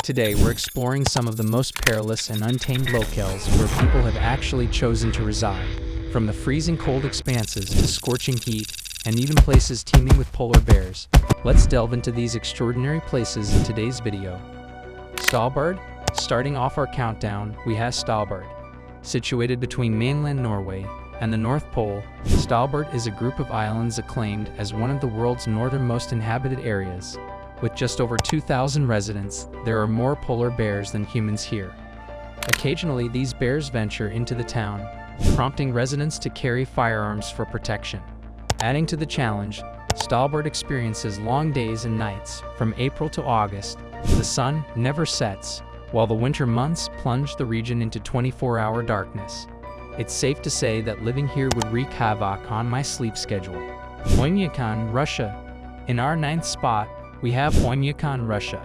Today we're exploring some of the most perilous and untamed locales where people have actually chosen to reside, from the freezing cold expanses to scorching heat, and even places teeming with polar bears. Let's delve into these extraordinary places in today's video. Svalbard. Starting off our countdown, we have Svalbard. Situated between mainland Norway and the North Pole, Svalbard is a group of islands acclaimed as one of the world's northernmost inhabited areas. With just over 2,000 residents, there are more polar bears than humans here. Occasionally, these bears venture into the town, prompting residents to carry firearms for protection. Adding to the challenge, Svalbard experiences long days and nights. From April to August, the sun never sets, while the winter months plunge the region into 24-hour darkness. It's safe to say that living here would wreak havoc on my sleep schedule. Oymyakon, Russia. In our 9th spot, we have Oymyakon, Russia.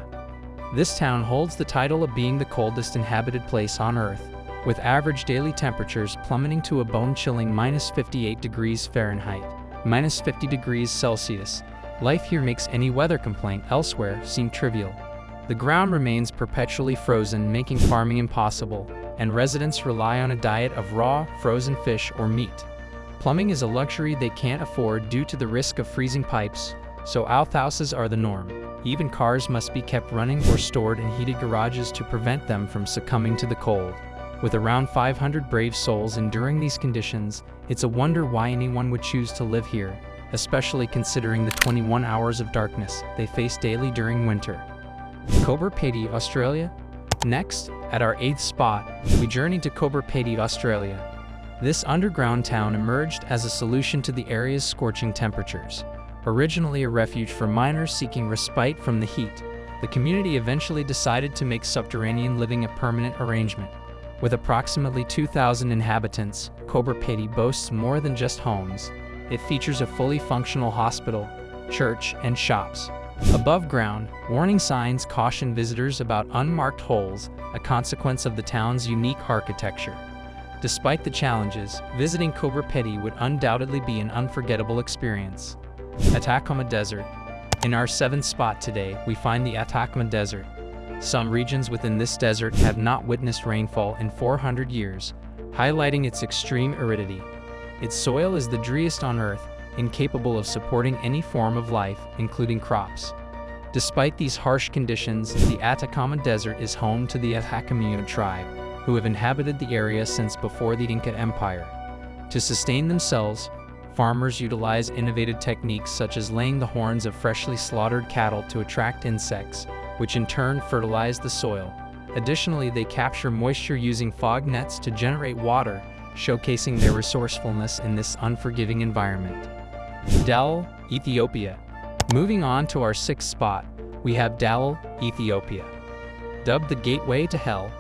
This town holds the title of being the coldest inhabited place on Earth, with average daily temperatures plummeting to a bone-chilling -58 degrees Fahrenheit, -50 degrees Celsius. Life here makes any weather complaint elsewhere seem trivial. The ground remains perpetually frozen, making farming impossible, and residents rely on a diet of raw, frozen fish or meat. Plumbing is a luxury they can't afford due to the risk of freezing pipes, so outhouses are the norm. Even cars must be kept running or stored in heated garages to prevent them from succumbing to the cold. With around 500 brave souls enduring these conditions, it's a wonder why anyone would choose to live here, especially considering the 21 hours of darkness they face daily during winter. Cobra Pedy, Australia. Next, at our 8th spot, we journey to Cobra Pedy, Australia. This underground town emerged as a solution to the area's scorching temperatures. Originally a refuge for miners seeking respite from the heat, the community eventually decided to make subterranean living a permanent arrangement. With approximately 2,000 inhabitants, Cobra Pedy boasts more than just homes. It features a fully functional hospital, church, and shops. Above ground, warning signs caution visitors about unmarked holes, a consequence of the town's unique architecture. Despite the challenges, visiting Cobra Pedy would undoubtedly be an unforgettable experience. Atacama Desert. In our 7th spot today, we find the Atacama Desert. Some regions within this desert have not witnessed rainfall in 400 years, highlighting its extreme aridity. Its soil is the driest on Earth, incapable of supporting any form of life, including crops. Despite these harsh conditions, the Atacama Desert is home to the Atacama tribe, who have inhabited the area since before the Inca Empire. To sustain themselves, farmers utilize innovative techniques such as laying the horns of freshly slaughtered cattle to attract insects, which in turn fertilize the soil. Additionally, they capture moisture using fog nets to generate water, showcasing their resourcefulness in this unforgiving environment. Dal, Ethiopia. Moving on to our 6th spot, we have Dal, Ethiopia. Dubbed the gateway to hell,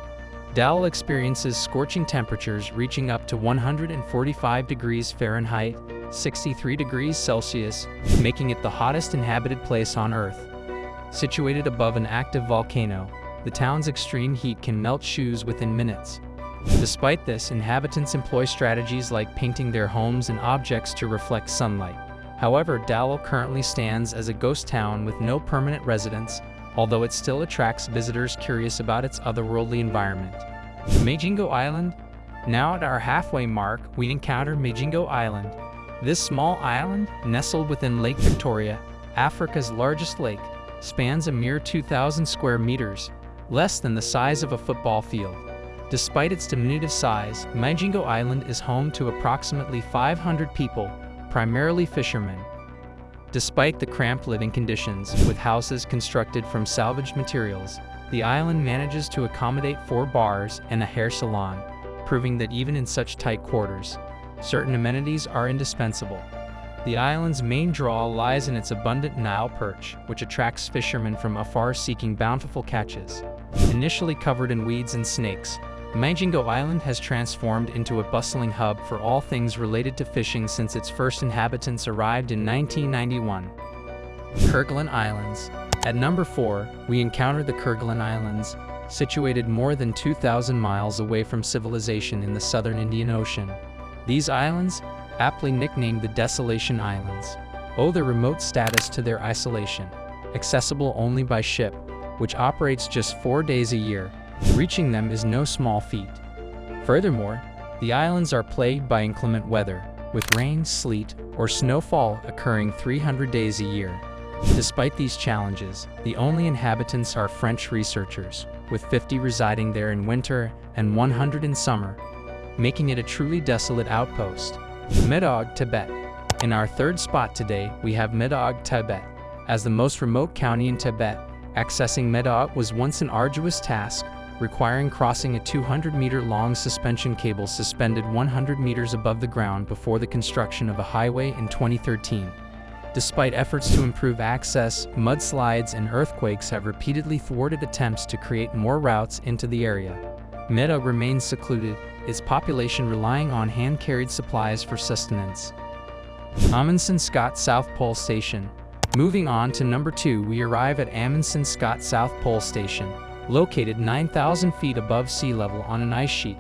Dal experiences scorching temperatures reaching up to 145 degrees Fahrenheit, 63 degrees Celsius, making it the hottest inhabited place on Earth. Situated above an active volcano, the town's extreme heat can melt shoes within minutes. Despite this, inhabitants employ strategies like painting their homes and objects to reflect sunlight. However, Dal currently stands as a ghost town with no permanent residents, although it still attracts visitors curious about its otherworldly environment. Majingo Island. Now at our halfway mark, we encounter Majingo Island. This small island, nestled within Lake Victoria, Africa's largest lake, spans a mere 2,000 square meters, less than the size of a football field. Despite its diminutive size, Majingo Island is home to approximately 500 people, primarily fishermen. Despite the cramped living conditions, with houses constructed from salvaged materials, the island manages to accommodate 4 bars and a hair salon, proving that even in such tight quarters, certain amenities are indispensable. The island's main draw lies in its abundant Nile perch, which attracts fishermen from afar seeking bountiful catches. Initially covered in weeds and snakes, Majingo Island has transformed into a bustling hub for all things related to fishing since its first inhabitants arrived in 1991. Kerguelen Islands. At number 4, we encounter the Kerguelen Islands, situated more than 2,000 miles away from civilization in the southern Indian Ocean. These islands, aptly nicknamed the Desolation Islands, owe their remote status to their isolation, accessible only by ship, which operates just 4 days a year. Reaching them is no small feat. Furthermore, the islands are plagued by inclement weather, with rain, sleet, or snowfall occurring 300 days a year. Despite these challenges, the only inhabitants are French researchers, with 50 residing there in winter and 100 in summer, making it a truly desolate outpost. Medog, Tibet. In our third spot today, we have Medog, Tibet. As the most remote county in Tibet, accessing Medog was once an arduous task, requiring crossing a 200-meter-long suspension cable suspended 100 meters above the ground before the construction of a highway in 2013. Despite efforts to improve access, mudslides and earthquakes have repeatedly thwarted attempts to create more routes into the area. Medog remains secluded, its population relying on hand-carried supplies for sustenance. Amundsen Scott South Pole Station. Moving on to number 2, we arrive at Amundsen Scott South Pole Station, located 9,000 feet above sea level on an ice sheet.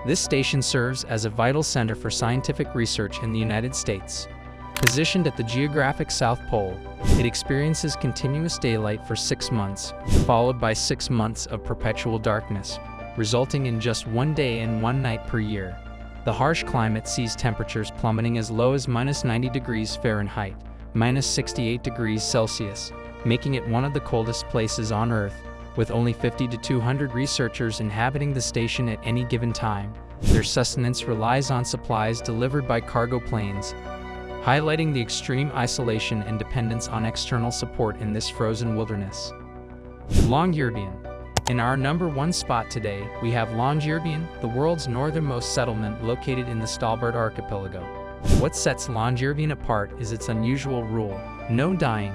This station serves as a vital center for scientific research in the United States. Positioned at the geographic South Pole, it experiences continuous daylight for 6 months, followed by 6 months of perpetual darkness, resulting in just 1 day and 1 night per year. The harsh climate sees temperatures plummeting as low as -90 degrees Fahrenheit, -68 degrees Celsius, making it one of the coldest places on Earth. With only 50 to 200 researchers inhabiting the station at any given time, their sustenance relies on supplies delivered by cargo planes, highlighting the extreme isolation and dependence on external support in this frozen wilderness. Longyearbyen. In our number 1 spot today, we have Longyearbyen, the world's northernmost settlement located in the Svalbard archipelago. What sets Longyearbyen apart is its unusual rule: no dying.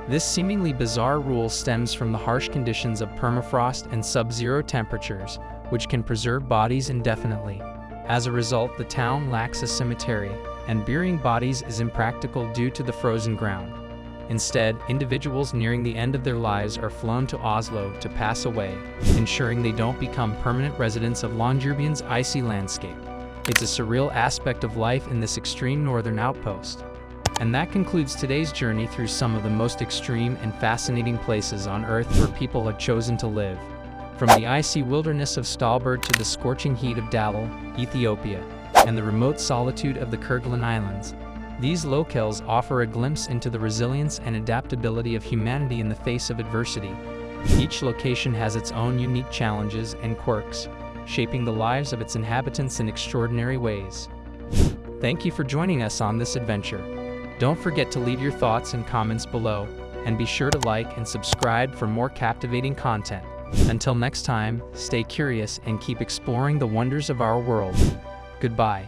This seemingly bizarre rule stems from the harsh conditions of permafrost and sub-zero temperatures, which can preserve bodies indefinitely. As a result, the town lacks a cemetery, and burying bodies is impractical due to the frozen ground. Instead, individuals nearing the end of their lives are flown to Oslo to pass away, ensuring they don't become permanent residents of Longyearbyen's icy landscape. It's a surreal aspect of life in this extreme northern outpost. And that concludes today's journey through some of the most extreme and fascinating places on Earth where people have chosen to live. From the icy wilderness of Svalbard to the scorching heat of Dallol, Ethiopia, and the remote solitude of the Kerguelen Islands, these locales offer a glimpse into the resilience and adaptability of humanity in the face of adversity. Each location has its own unique challenges and quirks, shaping the lives of its inhabitants in extraordinary ways. Thank you for joining us on this adventure. Don't forget to leave your thoughts and comments below, and be sure to like and subscribe for more captivating content. Until next time, stay curious and keep exploring the wonders of our world. Goodbye.